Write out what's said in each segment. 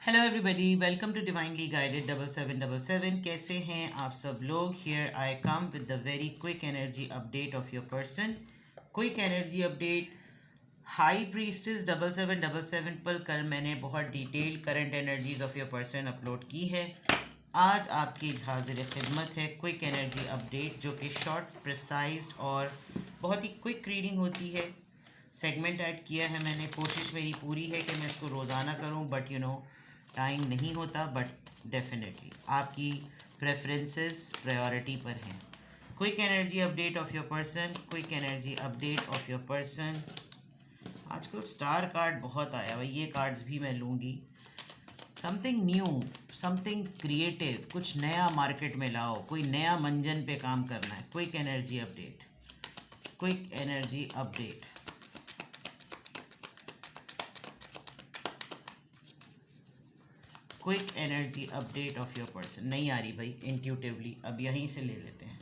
Hello everybody, welcome to divinely guided 7777। कैसे हैं आप सब लोग? Here I come with the very quick energy update of your person. Quick energy update. High priestess 7777 पर कल मैंने बहुत detail current energies of your person upload की है। आज आपकी हाजिर खिदमत है क्विक एनर्जी अपडेट, जो कि शॉर्ट, प्रिसाइज और बहुत ही क्विक रीडिंग होती है। सेगमेंट ऐड किया है मैंने, कोशिश मेरी पूरी है कि मैं इसको रोज़ाना करूं, बट टाइम नहीं होता। बट डेफिनेटली आपकी प्रेफरेंसेस प्रायोरिटी पर हैं। Quick energy update of your person, quick energy update of your person. आजकल स्टार कार्ड बहुत आया भाई, ये कार्ड्स भी मैं लूँगी। समथिंग न्यू, समथिंग क्रिएटिव, कुछ नया मार्केट में लाओ, कोई नया मंजन पे काम करना है। Quick energy update, quick energy update. Quick energy update of your person. नहीं आ रही भाई इंट्यूटिवली, अब यहीं से ले लेते हैं।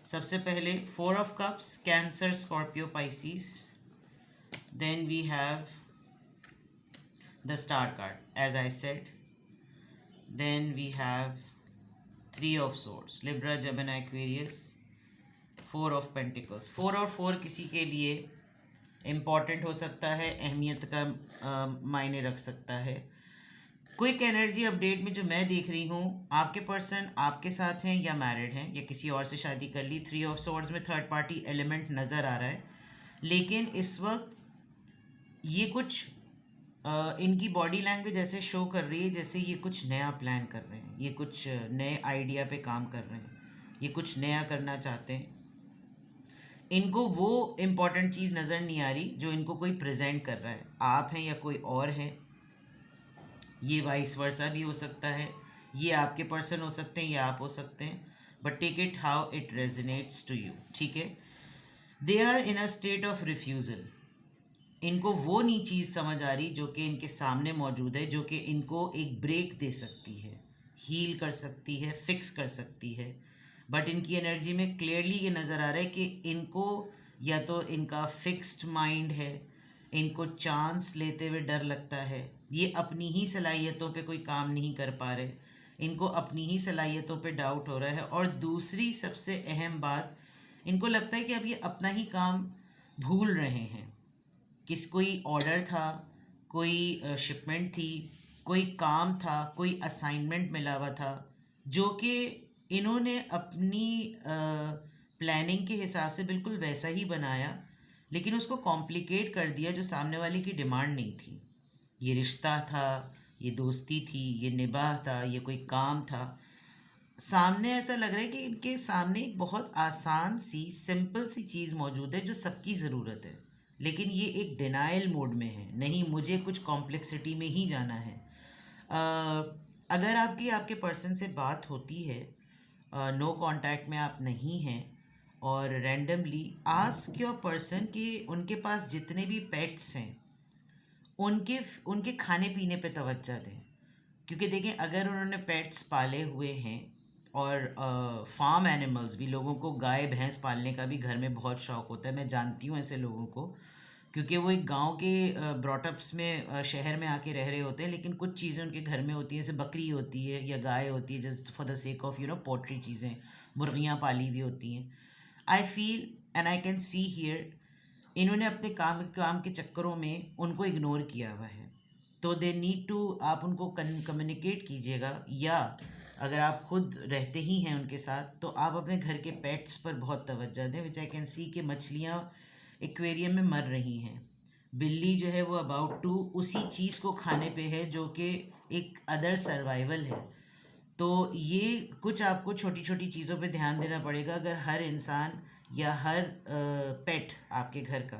सबसे पहले 4 of cups, Cancer, Scorpio, Pisces. Then we have the star card as I said. Then we have 3 of swords, Libra, Gemini, Aquarius. 4 of pentacles. 4 और 4 किसी के लिए इम्पॉर्टेंट हो सकता है, अहमियत का मायने रख सकता है। क्विक एनर्जी अपडेट में जो मैं देख रही हूँ, आपके पर्सन आपके साथ हैं या मैरिड हैं या किसी और से शादी कर ली। 3 ऑफ सोर्ड्स में थर्ड पार्टी एलिमेंट नज़र आ रहा है, लेकिन इस वक्त ये कुछ इनकी बॉडी लैंग्वेज ऐसे शो कर रही है जैसे ये कुछ नया प्लान कर रहे हैं, ये कुछ नए आइडिया पे काम कर रहे हैं, ये कुछ नया करना चाहते हैं। इनको वो इम्पॉर्टेंट चीज़ नज़र नहीं आ रही जो इनको कोई प्रेजेंट कर रहा है, आप हैं या कोई और है। ये वाइस वर्सा भी हो सकता है, ये आपके पर्सन हो सकते हैं या आप हो सकते हैं, but take it how it resonates to you, ठीक है। They are in a state of refusal. इनको वो नहीं चीज़ समझ आ रही जो कि इनके सामने मौजूद है, जो कि इनको एक ब्रेक दे सकती है, हील कर सकती है, फिक्स कर सकती है। बट इनकी एनर्जी में क्लियरली ये नज़र आ रहा है कि इनको या तो इनका फिक्स्ड माइंड है, इनको चांस लेते हुए डर लगता है, ये अपनी ही सलाहियतों पे कोई काम नहीं कर पा रहे, इनको अपनी ही सलाहियतों पे डाउट हो रहा है। और दूसरी सबसे अहम बात, इनको लगता है कि अब ये अपना ही काम भूल रहे हैं। कोई ऑर्डर था, कोई शिपमेंट थी, कोई काम था, कोई असाइनमेंट मिला हुआ था, जो कि इन्होंने अपनी प्लानिंग के हिसाब से बिल्कुल वैसा ही बनाया, लेकिन उसको कॉम्प्लिकेट कर दिया जो सामने वाले की डिमांड नहीं थी। ये रिश्ता था, ये दोस्ती थी, ये निबाह था, ये कोई काम था। सामने ऐसा लग रहा है कि इनके सामने एक बहुत आसान सी, सिंपल सी चीज़ मौजूद है जो सबकी ज़रूरत है, लेकिन ये एक डिनाइल मोड में है। नहीं, मुझे कुछ कॉम्प्लेक्सिटी में ही जाना है। अगर आपकी आपके पर्सन से बात होती है, नो कांटेक्ट में आप नहीं हैं, और रैंडमली आस्क योर पर्सन कि उनके पास जितने भी पेट्स हैं उनके उनके खाने पीने पे तवज्जो दें। क्योंकि देखें, अगर उन्होंने पेट्स पाले हुए हैं, और फार्म एनिमल्स भी, लोगों को गाय भैंस पालने का भी घर में बहुत शौक़ होता है, मैं जानती हूँ ऐसे लोगों को, क्योंकि वो एक गांव के ब्रॉटअप्स में शहर में आके रह रहे होते हैं, लेकिन कुछ चीज़ें उनके घर में होती हैं, जैसे बकरी होती है या गाय होती है, just for the sake of poultry चीज़ें, मुर्गियाँ पाली हुई होती हैं। I feel and I can see here, इन्होंने अपने काम के चक्करों में उनको इग्नोर किया हुआ है। तो दे नीड टू, आप उनको कम्युनिकेट कीजिएगा, या अगर आप खुद रहते ही हैं उनके साथ तो आप अपने घर के पेट्स पर बहुत तवज्जो दें। विच आई कैन सी कि मछलियाँ एक्वेरियम में मर रही हैं, बिल्ली जो है वो अबाउट टू उसी चीज़ को खाने पे है जो कि एक अदर सर्वाइवल है। तो ये कुछ आपको छोटी छोटी चीज़ों पे ध्यान देना पड़ेगा। अगर हर इंसान या हर पेट आपके घर का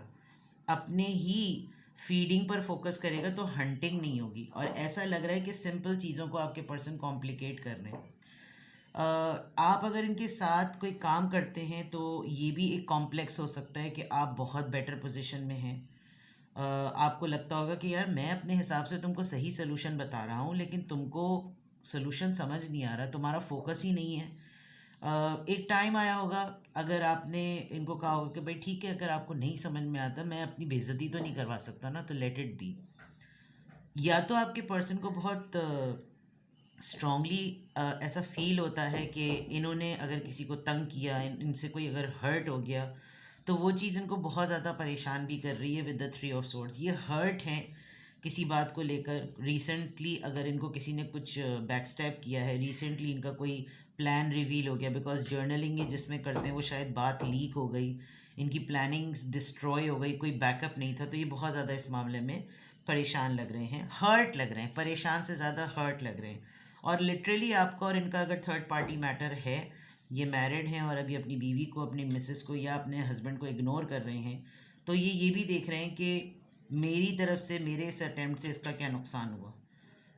अपने ही फीडिंग पर फोकस करेगा तो हंटिंग नहीं होगी। और ऐसा लग रहा है कि सिंपल चीज़ों को आपके पर्सन कॉम्प्लिकेट कर रहे हैं। आप अगर इनके साथ कोई काम करते हैं तो ये भी एक कॉम्प्लेक्स हो सकता है कि आप बहुत बेटर पोजीशन में हैं। आपको लगता होगा कि यार मैं अपने हिसाब से तुमको सही सोल्यूशन बता रहा हूँ, लेकिन तुमको सोल्यूशन समझ नहीं आ रहा, तुम्हारा फोकस ही नहीं है। एक टाइम आया होगा, अगर आपने इनको कहा होगा कि भाई ठीक है, अगर आपको नहीं समझ में आता, मैं अपनी बेइज्जती तो नहीं करवा सकता ना, तो लेट इट बी। या तो आपके पर्सन को बहुत स्ट्रांगली ऐसा फील होता है कि इन्होंने अगर किसी को तंग किया, इनसे कोई अगर हर्ट हो गया, तो वो चीज़ इनको बहुत ज़्यादा परेशान भी कर रही है with the three of swords. ये हर्ट हैं किसी बात को लेकर। रिसेंटली अगर इनको किसी ने कुछ बैक स्टैप किया है, रिसेंटली इनका कोई प्लान रिवील हो गया, बिकॉज जर्नलिंग ये जिसमें करते हैं वो शायद बात लीक हो गई, इनकी प्लानिंग्स डिस्ट्रॉय हो गई, कोई बैकअप नहीं था, तो ये बहुत ज़्यादा इस मामले में परेशान लग रहे हैं, हर्ट लग रहे हैं, परेशान से ज़्यादा हर्ट लग रहे हैं। और लिटरली आपका और इनका अगर थर्ड पार्टी मैटर है, ये मैरिड हैं और अभी अपनी बीवी को, अपनी मिसेस को या अपने हस्बैंड को इग्नोर कर रहे हैं, तो ये भी देख रहे हैं कि मेरी तरफ से, मेरे इस अटेम्प्ट से इसका क्या नुकसान हुआ।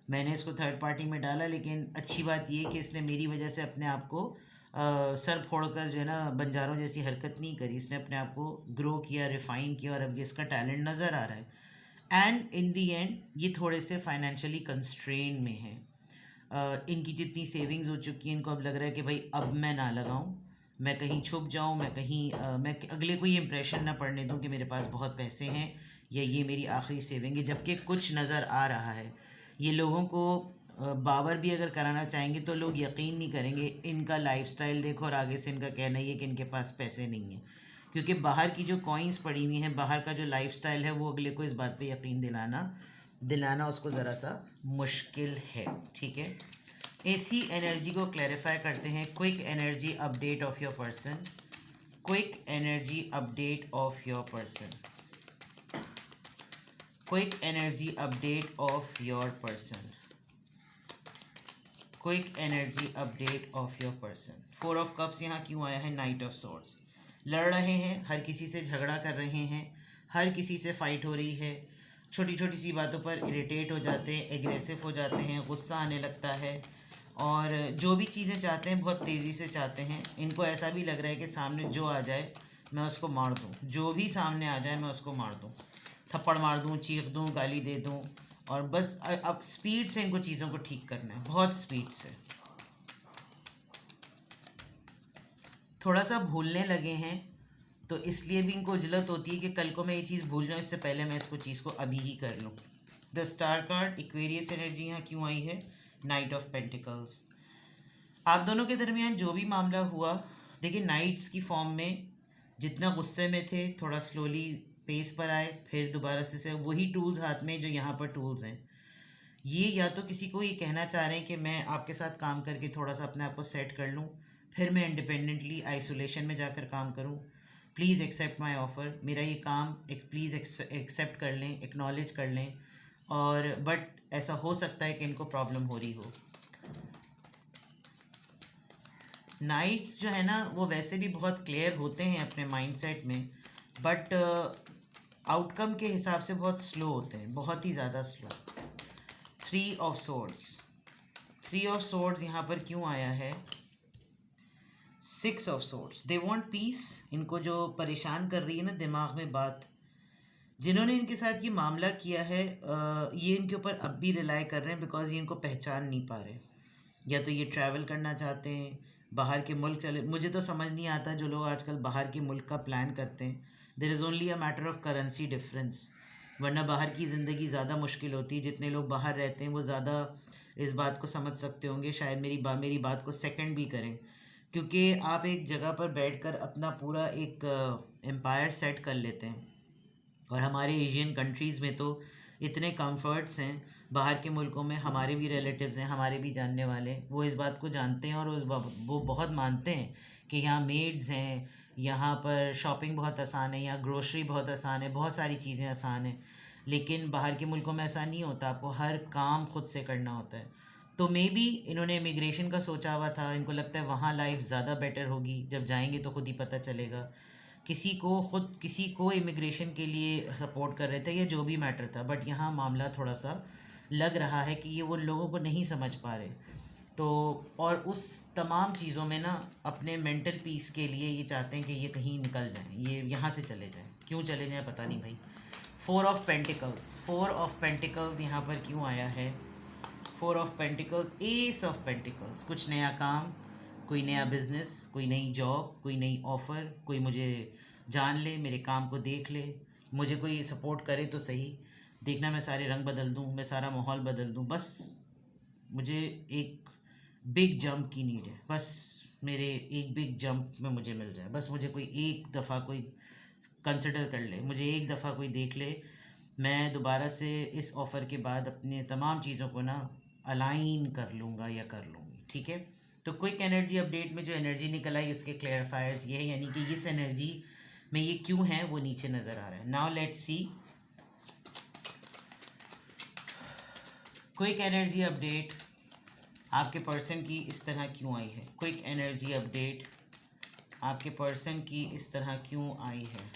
मैंने इसको थर्ड पार्टी में डाला, लेकिन अच्छी बात ये कि इसने मेरी वजह से अपने आप को सर फोड़कर जो है ना बंजारों जैसी हरकत नहीं करी। इसने अपने आप को ग्रो किया, रिफाइन किया, और अब ये इसका टैलेंट नज़र आ रहा है। एंड इन दी एंड ये थोड़े से फाइनेंशियली कंस्ट्रेन में हैं। इनकी जितनी सेविंग्स हो चुकी हैं, इनको अब लग रहा है कि भाई अब मैं ना लगाऊं, मैं कहीं छुप जाऊं, मैं कहीं मैं अगले को ये इंप्रेशन ना पड़ने दूं कि मेरे पास बहुत पैसे हैं या ये मेरी आखिरी सेविंग है, जबकि कुछ नज़र आ रहा है। ये लोगों को बावर भी अगर कराना चाहेंगे तो लोग यकीन नहीं करेंगे। इनका लाइफस्टाइल देखो और आगे से इनका कहना ही है कि इनके पास पैसे नहीं हैं, क्योंकि बाहर की जो कॉइन्स पड़ी हुई हैं, बाहर का जो लाइफस्टाइल है, वो अगले को इस बात पे यकीन दिलाना उसको ज़रा सा मुश्किल है। ठीक है, ऐसी एनर्जी को क्लैरिफाई करते हैं। Quick energy update of your person, quick energy update of your person, quick energy update of your person, quick energy update of your person. 4 of cups यहाँ क्यों आया है? Night of swords. लड़ रहे हैं, हर किसी से झगड़ा कर रहे हैं, हर किसी से फाइट हो रही है, छोटी छोटी सी बातों पर इरिटेट हो जाते हैं, एग्रेसिव हो जाते हैं, गुस्सा आने लगता है, और जो भी चीज़ें चाहते हैं बहुत तेज़ी से चाहते हैं। इनको ऐसा भी लग रहा है कि सामने जो आ जाए मैं उसको मार दूँ, जो भी सामने आ जाए मैं उसको मार दूँ, थप्पड़ मार दूँ, चीख दूँ, गाली दे दूँ, और बस अब स्पीड से इनको चीज़ों को ठीक करना है, बहुत स्पीड से। थोड़ा सा भूलने लगे हैं, तो इसलिए भी इनको उजलत होती है कि कल को मैं ये चीज़ भूल जाऊँ, इससे पहले मैं इसको चीज़ को अभी ही कर लूँ। The star card, Aquarius energy यहाँ क्यों आई है? Night of pentacles. आप दोनों के दरमियान जो भी मामला हुआ, देखिए नाइट्स की फॉर्म में जितना गुस्से में थे, थोड़ा स्लोली पेस पर आए, फिर दोबारा से वही टूल्स हाथ में जो यहाँ पर टूल्स हैं। ये या तो किसी को ये कहना चाह रहे हैं कि मैं आपके साथ काम करके थोड़ा सा अपने आप को सेट कर लूँ, फिर मैं इंडिपेंडेंटली आइसोलेशन में जाकर काम करूँ। प्लीज़ एक्सेप्ट माई ऑफ़र, मेरा ये काम एक प्लीज़ एक्सेप्ट कर लें, एक्नॉलेज कर लें। और बट ऐसा हो सकता है कि इनको प्रॉब्लम हो रही हो। नाइट्स जो है ना वो वैसे भी बहुत क्लियर होते हैं अपने माइंडसेट में, बट आउटकम के हिसाब से बहुत स्लो होते हैं, बहुत ही ज़्यादा slow. 3 of swords, 3 of swords यहाँ पर क्यों आया है? 6 of swords, they want piece. इनको जो परेशान कर रही है ना दिमाग में बात, जिन्होंने इनके साथ ये मामला किया है, ये इनके ऊपर अब भी रिलाई कर रहे हैं, बिकॉज ये इनको पहचान नहीं पा रहे। या तो ये ट्रैवल करना चाहते हैं, बाहर के मुल्क चले, मुझे तो समझ नहीं आता जो लोग आजकल बाहर के मुल्क का प्लान करते हैं। There is only a matter of currency difference, वरना बाहर की ज़िंदगी ज़्यादा मुश्किल होती है। जितने लोग बाहर रहते हैं वो ज़्यादा इस बात को समझ सकते होंगे, शायद मेरी बात को सेकंड भी करें, क्योंकि आप एक जगह पर बैठकर अपना पूरा एक एम्पायर सेट कर लेते हैं। और हमारे एशियन कंट्रीज़ में तो इतने कंफर्ट्स हैं, बाहर के मुल्कों में हमारे भी रिलेटिव्स हैं, हमारे भी जानने वाले, वो इस बात को जानते हैं और वो बहुत मानते हैं कि यहाँ मेड्स हैं, यहाँ पर शॉपिंग बहुत आसान है, यहाँ ग्रोसरी बहुत आसान है, बहुत सारी चीज़ें आसान हैं। लेकिन बाहर के मुल्कों में ऐसा नहीं होता, आपको हर काम खुद से करना होता है। तो मे बी इन्होंने इमिग्रेशन का सोचा हुआ था, इनको लगता है वहाँ लाइफ ज़्यादा बेटर होगी, जब जाएंगे तो खुद ही पता चलेगा। किसी को इमिग्रेशन के लिए सपोर्ट कर रहे थे या जो भी मैटर था, बट यहाँ मामला थोड़ा सा लग रहा है कि ये वो लोगों को नहीं समझ पा रहे। तो और उस तमाम चीज़ों में ना अपने मेंटल पीस के लिए ये चाहते हैं कि ये कहीं निकल जाएं, ये यहाँ से चले जाएं। क्यों चले जाएं पता नहीं भाई। 4 ऑफ पेंटिकल्स, 4 ऑफ पेंटिकल्स यहाँ पर क्यों आया है? 4 of pentacles, S of pentacles, कुछ नया काम, कोई नया बिजनेस, कोई नई जॉब, कोई नई ऑफ़र, कोई मुझे जान ले, मेरे काम को देख ले, मुझे कोई सपोर्ट करे तो सही। देखना मैं सारे रंग बदल दूँ, मैं सारा माहौल बदल दूँ, बस मुझे एक बिग जंप की नीड है, बस मेरे एक बिग जंप में मुझे मिल जाए, बस मुझे कोई एक दफ़ा कोई कंसिडर कर ले, मुझे एक दफ़ा कोई देख ले, मैं दोबारा से इस ऑफ़र के बाद अपने तमाम चीज़ों को ना अलाइन कर लूँगा या कर लूँगी, ठीक है। तो क्विक एनर्जी अपडेट में जो एनर्जी निकल आई उसके क्लैरिफायर्स ये है, यानी कि इस एनर्जी में ये क्यों है वो नीचे नज़र आ रहा है। Now let's see quick energy update आपके पर्सन की इस तरह क्यों आई है। क्विक एनर्जी अपडेट आपके पर्सन की इस तरह क्यों आई है।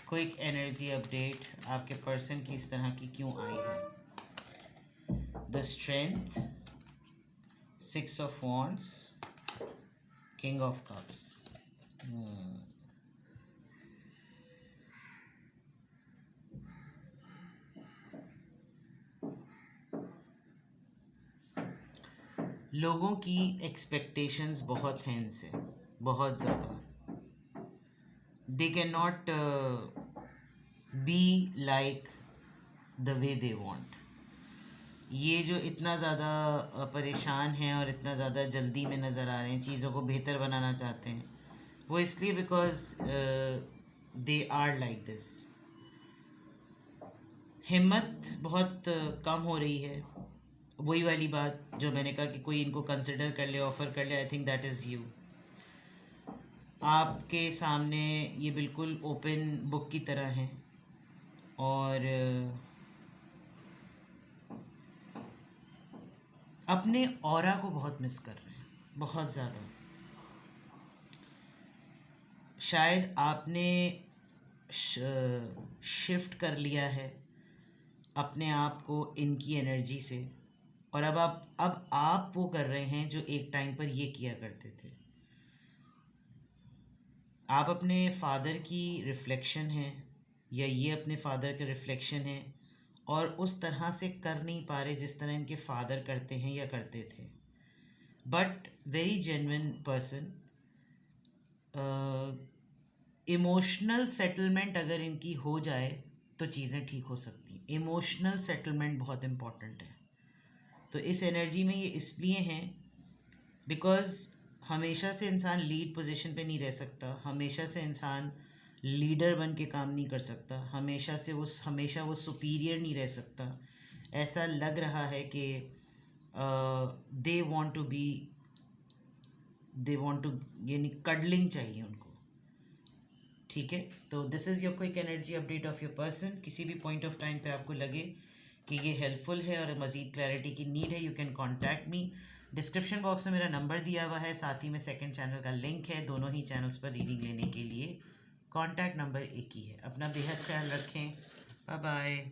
क्विक एनर्जी अपडेट आपके पर्सन की इस तरह की क्यों आई है। The strength, 6 of wands, king of cups. लोगों की एक्सपेक्टेशंस बहुत हैं इनसे, बहुत ज़्यादा। They can not be like the way they want. ये जो इतना ज़्यादा परेशान हैं और इतना ज़्यादा जल्दी में नज़र आ रहे हैं, चीज़ों को बेहतर बनाना चाहते हैं, वो इसलिए because they are like this. हिम्मत बहुत कम हो रही है। वही वाली बात जो मैंने कहा कि कोई इनको कंसिडर कर ले, ऑफ़र कर ले, I think that is you. आपके सामने ये बिल्कुल ओपन बुक की तरह हैं और अपने ऑरा को बहुत मिस कर रहे हैं, बहुत ज़्यादा। शायद आपने शिफ्ट कर लिया है अपने आप को इनकी एनर्जी से, और अब आप वो कर रहे हैं जो एक टाइम पर ये किया करते थे। आप अपने फादर की रिफ्लेक्शन हैं या ये अपने फादर के रिफ्लेक्शन हैं, और उस तरह से कर नहीं पा रहे जिस तरह इनके फादर करते हैं या करते थे। But very genuine person. Emotional settlement अगर इनकी हो जाए तो चीज़ें ठीक हो सकती। इमोशनल सेटलमेंट बहुत इम्पॉर्टेंट है। तो इस एनर्जी में ये इसलिए हैं बिकॉज़ हमेशा से इंसान लीड पोजीशन पे नहीं रह सकता, हमेशा से इंसान लीडर बन के काम नहीं कर सकता, हमेशा वो सुपीरियर नहीं रह सकता। ऐसा लग रहा है कि दे वांट टू यानी कडलिंग चाहिए उनको, ठीक है। तो this is your quick energy update of your person. किसी भी पॉइंट ऑफ टाइम पे आपको लगे कि ये हेल्पफुल है और मज़ीद क्लैरिटी की नीड है, you can contact me. Description box में मेरा नंबर दिया हुआ है, साथ ही में सेकंड चैनल का लिंक है। दोनों ही चैनल्स पर रीडिंग लेने के लिए कॉन्टैक्ट नंबर एक ही है। अपना बेहद ख्याल रखें। Bye bye.